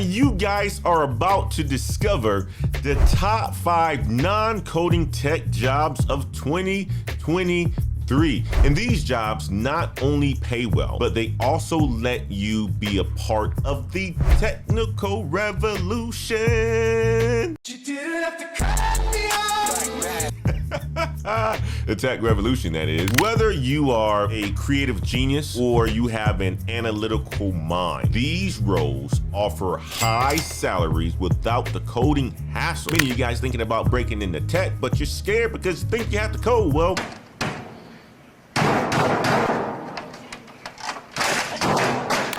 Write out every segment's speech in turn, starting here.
you guys are about to discover the top 5 non-coding tech jobs of 2023. And these jobs not only pay well, but they also let you be a part of the technical revolution. You didn't have to cut me off. The tech revolution, that is. Whether you are a creative genius or you have an analytical mind, these roles offer high salaries without the coding hassle. Many of you guys thinking about breaking into tech, but you're scared because you think you have to code. Well,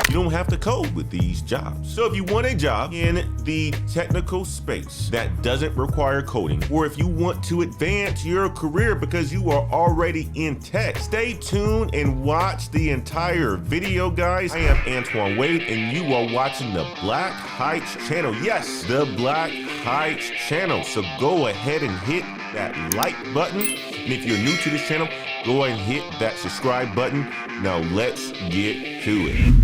you don't have to code with these jobs. So if you want a job in the technical space that doesn't require coding, or if you want to advance your career because you are already in tech, stay tuned and watch the entire video, guys. I am Antoine Wade, and you are watching the Black Heights channel. Yes, the Black Heights channel. So go ahead and hit that like button. And if you're new to this channel, go ahead and hit that subscribe button. Now let's get to it.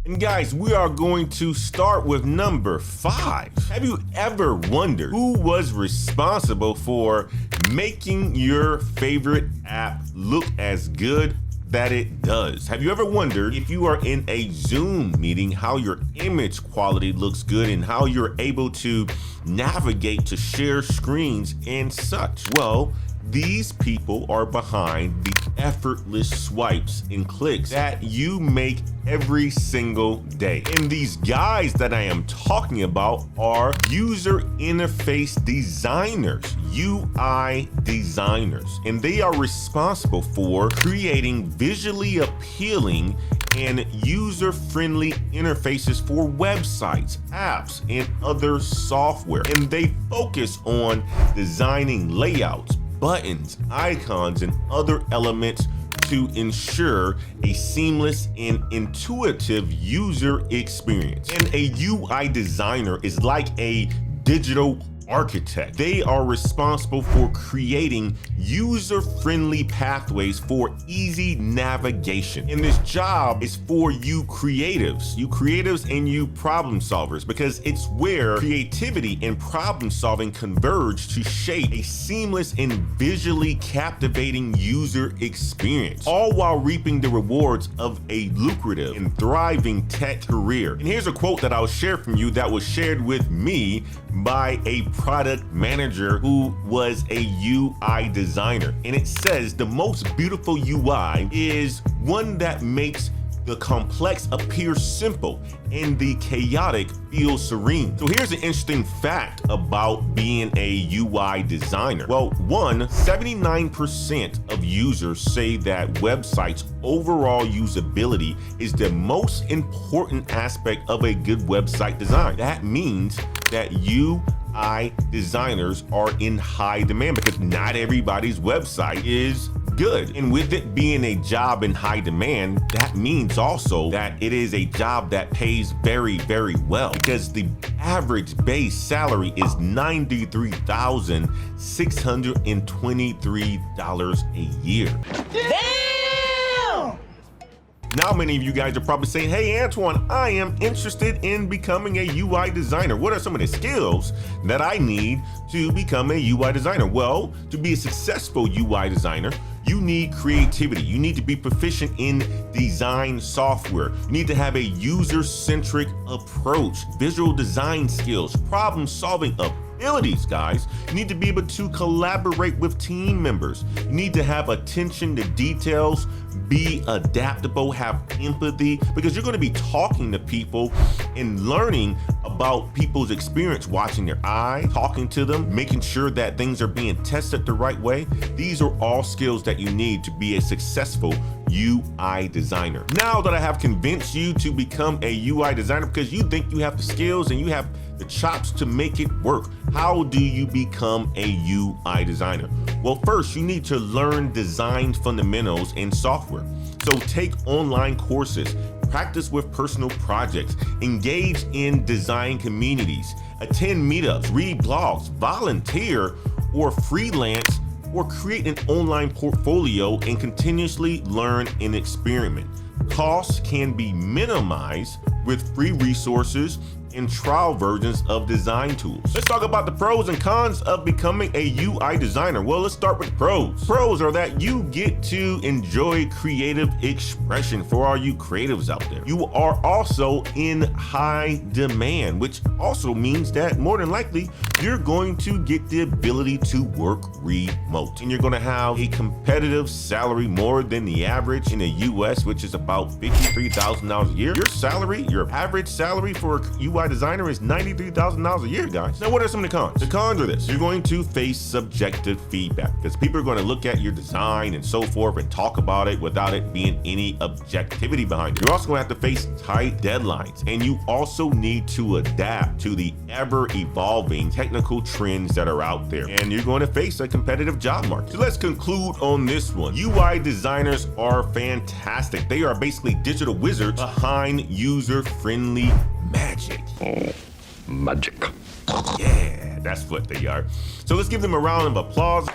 And guys, we are going to start with number 5. Have you ever wondered who was responsible for making your favorite app look as good that it does? Have you ever wondered if you are in a Zoom meeting, how your image quality looks good and how you're able to navigate to share screens and such? Well, these people are behind the effortless swipes and clicks that you make every single day. And these guys that I am talking about are user interface designers, UI designers, and they are responsible for creating visually appealing and user-friendly interfaces for websites, apps, and other software. And they focus on designing layouts, buttons, icons, and other elements to ensure a seamless and intuitive user experience. And a UI designer is like a digital architect. They are responsible for creating user-friendly pathways for easy navigation. And this job is for you creatives and you problem solvers, because it's where creativity and problem solving converge to shape a seamless and visually captivating user experience, all while reaping the rewards of a lucrative and thriving tech career. And here's a quote that I'll share from you that was shared with me by a product manager who was a UI designer. And it says, the most beautiful UI is one that makes the complex appear simple and the chaotic feel serene. So here's an interesting fact about being a UI designer. Well, 79% of users say that websites' overall usability is the most important aspect of a good website design. That means that UI designers are in high demand because not everybody's website is good. And with it being a job in high demand, that means also that it is a job that pays very, very well, because the average base salary is $93,623 a year. Damn! Now, many of you guys are probably saying, hey, Antoine, I am interested in becoming a UI designer. What are some of the skills that I need to become a UI designer? Well, to be a successful UI designer, you need creativity. You need to be proficient in design software. You need to have a user-centric approach, visual design skills, problem-solving abilities, guys. You need to be able to collaborate with team members. You need to have attention to details, be adaptable, have empathy, because you're going to be talking to people and learning about people's experience, watching their eye, talking to them, making sure that things are being tested the right way. These are all skills that you need to be a successful UI designer. Now that I have convinced you to become a UI designer because you think you have the skills and you have the chops to make it work, how do you become a UI designer? Well, first, you need to learn design fundamentals in software. So take online courses, practice with personal projects, engage in design communities, attend meetups, read blogs, volunteer or freelance, or create an online portfolio and continuously learn and experiment. Costs can be minimized with free resources and trial versions of design tools. Let's talk about the pros and cons of becoming a UI designer. Well, let's start with the pros. Pros are that you get to enjoy creative expression for all you creatives out there. You are also in high demand, which also means that more than likely you're going to get the ability to work remote, and you're going to have a competitive salary more than the average in the US, which is about $53,000 a year. Your average salary for a UI designer is $93,000 a year, guys. Now, what are some of the cons? The cons are this: you're going to face subjective feedback because people are going to look at your design and so forth and talk about it without it being any objectivity behind it. You're also going to have to face tight deadlines, and you also need to adapt to the ever-evolving technical trends that are out there, and you're going to face a competitive job market. So let's conclude on this one. UI designers are fantastic. They are basically digital wizards behind user-friendly magic. Magic. Yeah, that's what they are. So let's give them a round of applause.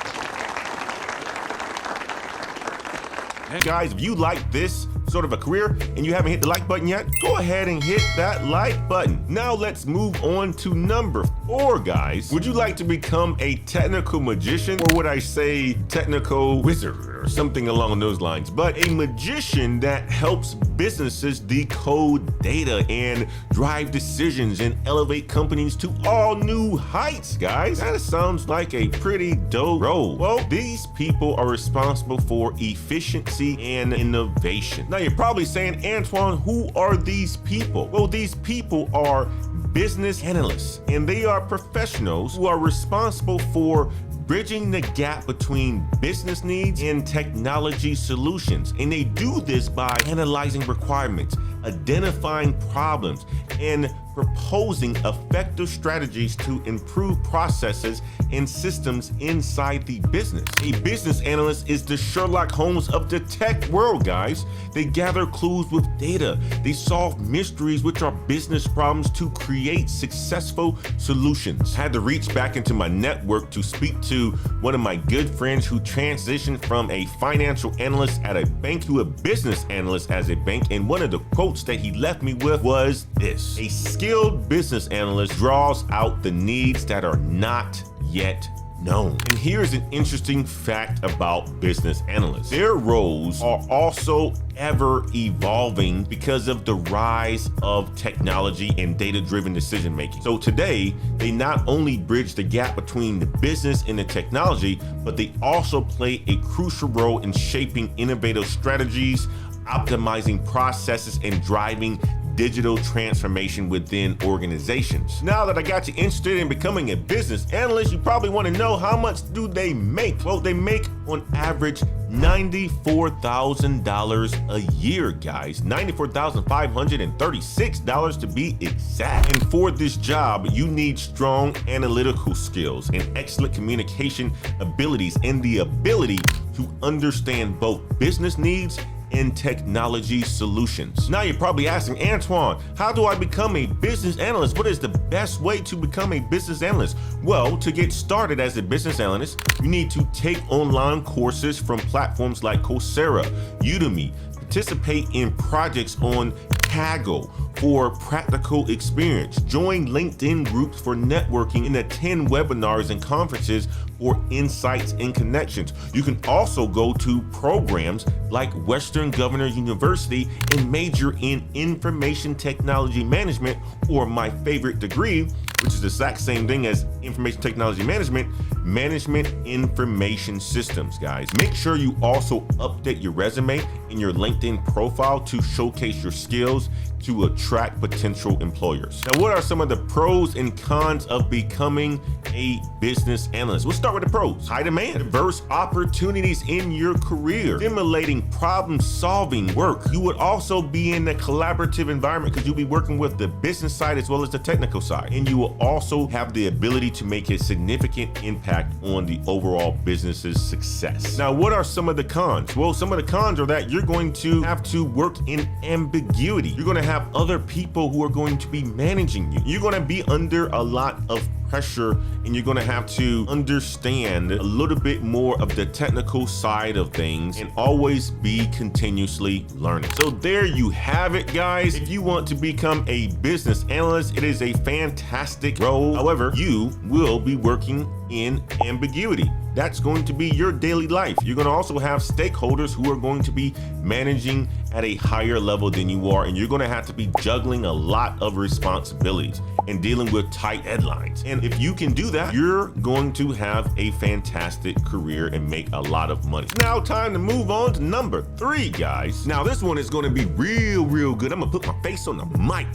Guys, if you like this sort of a career and you haven't hit the like button yet, go ahead and hit that like button. Now let's move on to number 4, guys. Would you like to become a technical magician, or would I say technical wizard or something along those lines? But a magician that helps businesses decode data and drive decisions and elevate companies to all new heights, guys. That sounds like a pretty dope role. Well, these people are responsible for efficiency and innovation. Now you're probably saying, Antoine, who are these people? Well, these people are business analysts, and they are professionals who are responsible for bridging the gap between business needs and technology solutions. And they do this by analyzing requirements, identifying problems, and proposing effective strategies to improve processes and systems inside the business. A business analyst is the Sherlock Holmes of the tech world, guys. They gather clues with data. They solve mysteries, which are business problems, to create successful solutions. I had to reach back into my network to speak to one of my good friends who transitioned from a financial analyst at a bank to a business analyst as a bank, and one of the quotes that he left me with was this: a skilled business analyst draws out the needs that are not yet known. And here's an interesting fact about business analysts. Their roles are also ever evolving because of the rise of technology and data-driven decision making. So today, they not only bridge the gap between the business and the technology, but they also play a crucial role in shaping innovative strategies, optimizing processes, and driving digital transformation within organizations. Now that I got you interested in becoming a business analyst, you probably want to know, how much do they make? Well, they make on average $94,000 a year, guys. $94,536 to be exact. And for this job, you need strong analytical skills and excellent communication abilities, and the ability to understand both business needs and technology solutions. Now you're probably asking, Antoine, how do I become a business analyst? What is the best way to become a business analyst? Well, to get started as a business analyst, you need to take online courses from platforms like Coursera, Udemy, participate in projects on Kaggle for practical experience, join LinkedIn groups for networking, and attend webinars and conferences for insights and connections. You can also go to programs like Western Governors University and major in information technology management, or my favorite degree, which is the exact same thing as information technology management, management information systems, guys. Make sure you also update your resume and your LinkedIn profile to showcase your skills to attract potential employers. Now, what are some of the pros and cons of becoming a business analyst? We'll start with the pros. High demand, diverse opportunities in your career, stimulating problem-solving work. You would also be in a collaborative environment because you'll be working with the business side as well as the technical side. And you will also have the ability to make a significant impact on the overall business's success. Now, what are some of the cons? Well, some of the cons are that you're going to have to work in ambiguity. You're going to have other people who are going to be managing you. You're going to be under a lot of pressure, and you're going to have to understand understand a little bit more of the technical side of things and always be continuously learning. So there you have it, guys. If you want to become a business analyst, it is a fantastic role. However, you will be working in ambiguity. That's going to be your daily life. You're going to also have stakeholders who are going to be managing at a higher level than you are, and you're going to have to be juggling a lot of responsibilities and dealing with tight deadlines. And if you can do that, you're going to have a fantastic career and make a lot of money. Now, time to move on to number 3, guys. Now, this one is going to be real good. I'm going to put my face on the mic.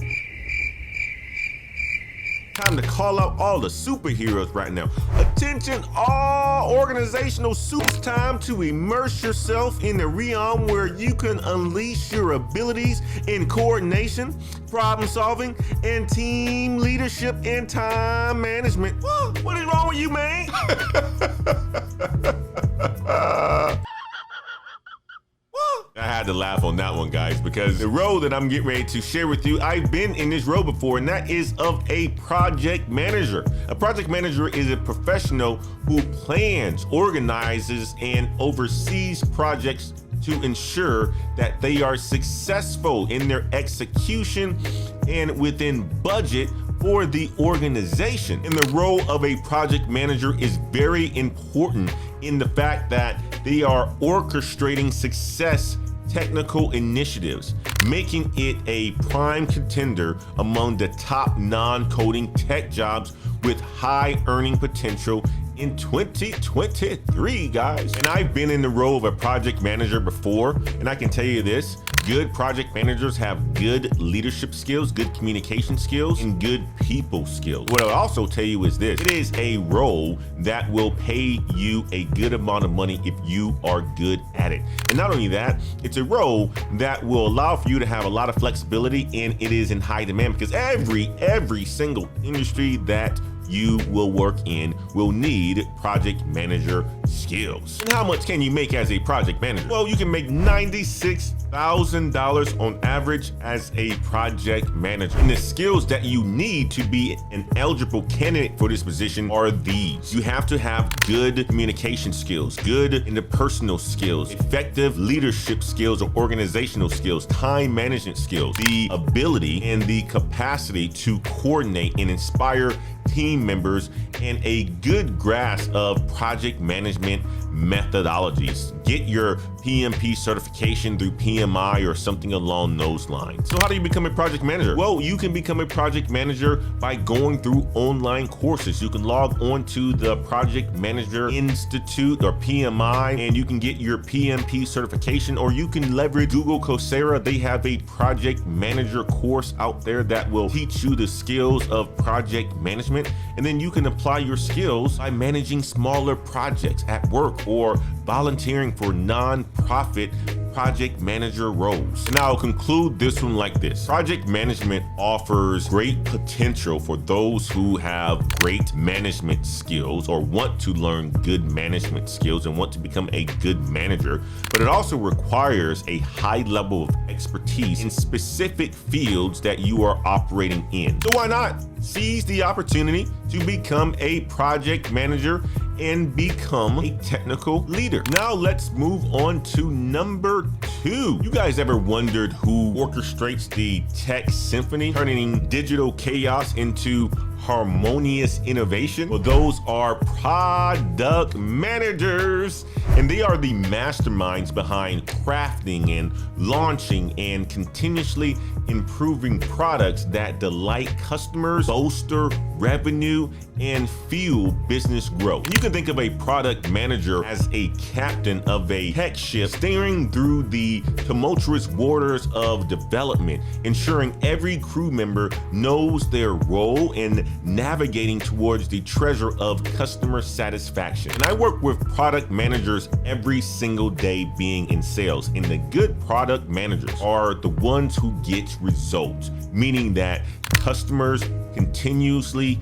Time to call out all the superheroes right now. Attention, all organizational suits. Time to immerse yourself in the realm where you can unleash your abilities in coordination, problem solving, and team leadership and time management. What is wrong with you, man? I had to laugh on that one, guys, because the role that I'm getting ready to share with you, I've been in this role before, and that is of a project manager. A project manager is a professional who plans, organizes, and oversees projects to ensure that they are successful in their execution and within budget for the organization. And the role of a project manager is very important in the fact that they are orchestrating success technical initiatives, making it a prime contender among the top non-coding tech jobs with high earning potential in 2023, guys. And I've been in the role of a project manager before, and I can tell you this, good project managers have good leadership skills, good communication skills, and good people skills. What I'll also tell you is this, it is a role that will pay you a good amount of money if you are good at it. And not only that, it's a role that will allow for you to have a lot of flexibility, and it is in high demand because every single industry that you will work in will need project manager skills. And how much can you make as a project manager? Well, you can make $96,000 on average as a project manager. And the skills that you need to be an eligible candidate for this position are these. You have to have good communication skills, good interpersonal skills, effective leadership skills or organizational skills, time management skills, the ability and the capacity to coordinate and inspire team members, and a good grasp of project management methodologies. Get your PMP certification through PMI or something along those lines. So how do you become a project manager? Well, you can become a project manager by going through online courses. You can log on to the Project Manager Institute or PMI, and you can get your PMP certification, or you can leverage Google Coursera. They have a project manager course out there that will teach you the skills of project management, and then you can apply your skills by managing smaller projects at work or volunteering for non-profit project manager roles. And I'll conclude this one like this. Project management offers great potential for those who have great management skills or want to learn good management skills and want to become a good manager, but it also requires a high level of expertise in specific fields that you are operating in. So why not seize the opportunity to become a project manager and become a technical leader? Now let's move on to number 2. You guys ever wondered who orchestrates the tech symphony, turning digital chaos into harmonious innovation? Well, those are product managers, and they are the masterminds behind crafting and launching and continuously improving products that delight customers, bolster revenue, and fuel business growth. You can think of a product manager as a captain of a tech ship steering through the tumultuous waters of development, ensuring every crew member knows their role in navigating towards the treasure of customer satisfaction. And I work with product managers every single day being in sales, and the good product managers are the ones who get results, meaning that customers continuously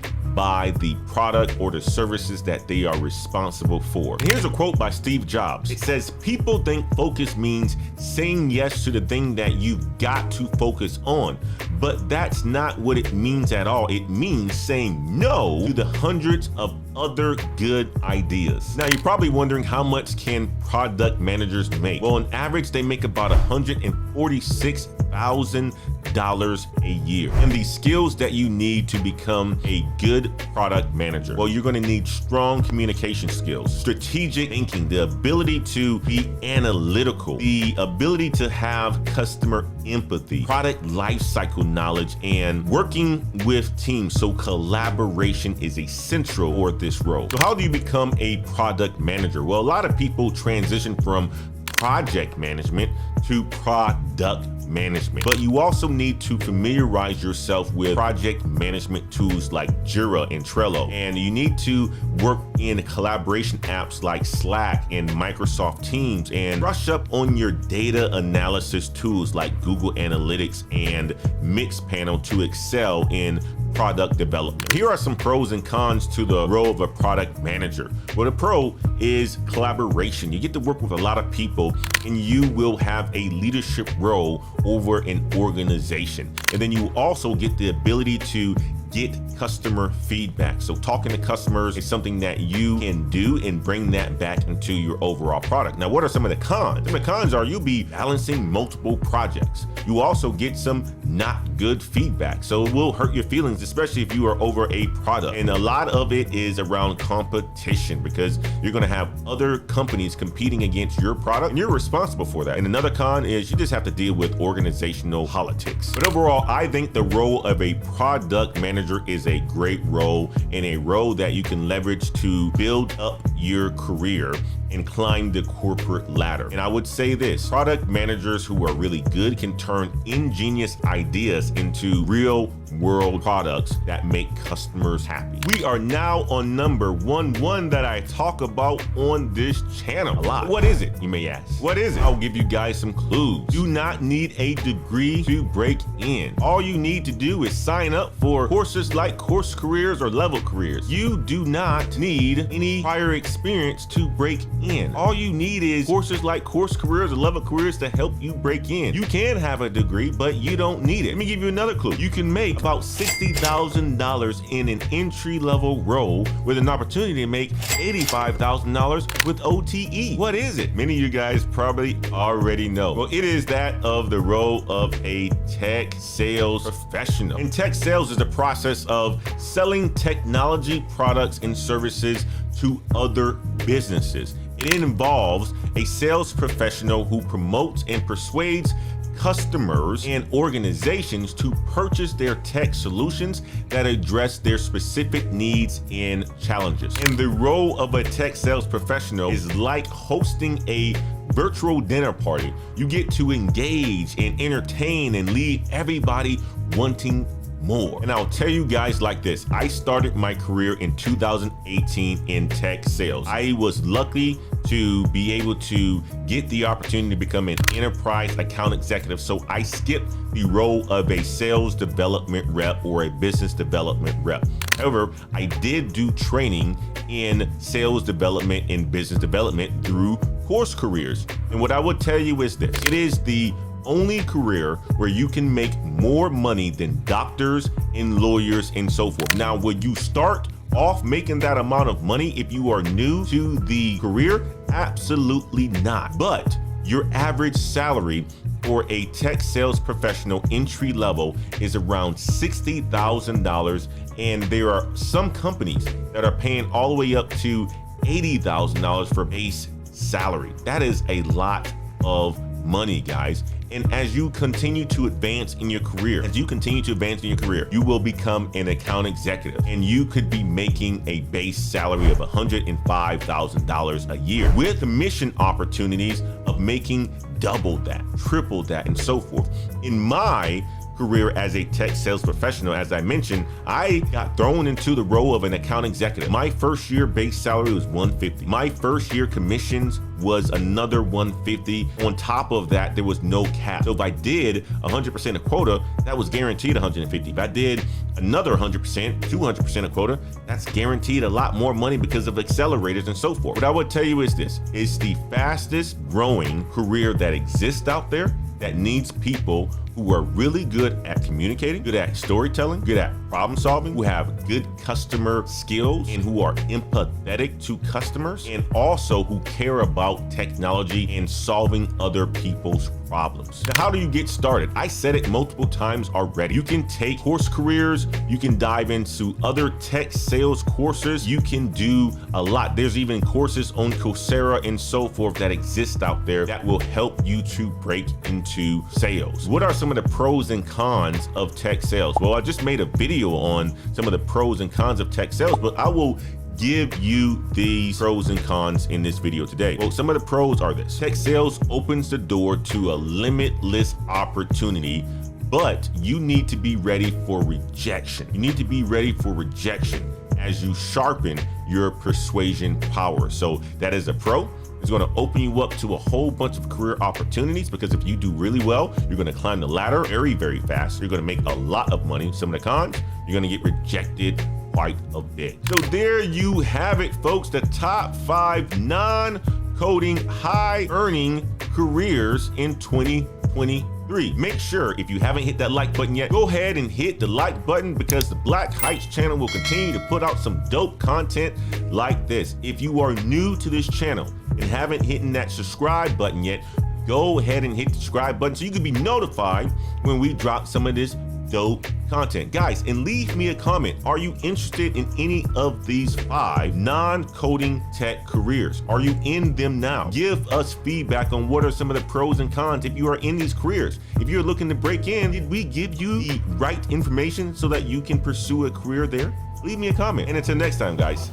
was another 150. On top of that, there was no cap. So if I did 100% of quota, that was guaranteed 150. If I did another 100%, 200% of quota, that's guaranteed a lot more money because of accelerators and so forth. What I would tell you is this: it's the fastest growing career that exists out there that needs people who are really good at communicating, good at storytelling, good at problem solving, who have good customer skills, and who are empathetic to customers, and also who care about technology and solving other people's problems. Now, how do you get started? I said it multiple times already. You can take course careers, you can dive into other tech sales courses, you can do a lot. There's even courses on Coursera and so forth that exist out there that will help you to break into sales. What are some of the pros and cons of tech sales? Well, I just made a video on some of the pros and cons of tech sales, but I will give you these pros and cons in this video today. Well, some of the pros are this: tech sales opens the door to a limitless opportunity, but you need to be ready for rejection. You need to be ready for rejection as you sharpen your persuasion power. So that is a pro. It's going to open you up to a whole bunch of career opportunities, because if you do really well, you're going to climb the ladder very, very fast. You're going to make a lot of money. Some of the cons: you're going to get rejected quite a bit. So there you have it, folks. The top 5 non-coding, high-earning careers in 2023. Make sure, if you haven't hit that like button yet, go ahead and hit the like button, because the Black Heights channel will continue to put out some dope content like this. If you are new to this channel and haven't hit that subscribe button yet, go ahead and hit the subscribe button so you can be notified when we drop some of this dope content. Guys, and leave me a comment. Are you interested in any of these 5 non-coding tech careers? Are you in them now? Give us feedback on what are some of the pros and cons if you are in these careers. If you're looking to break in, did we give you the right information so that you can pursue a career there? Leave me a comment. And until next time, guys,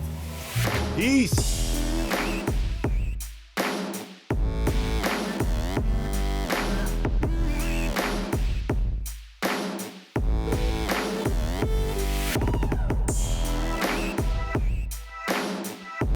peace.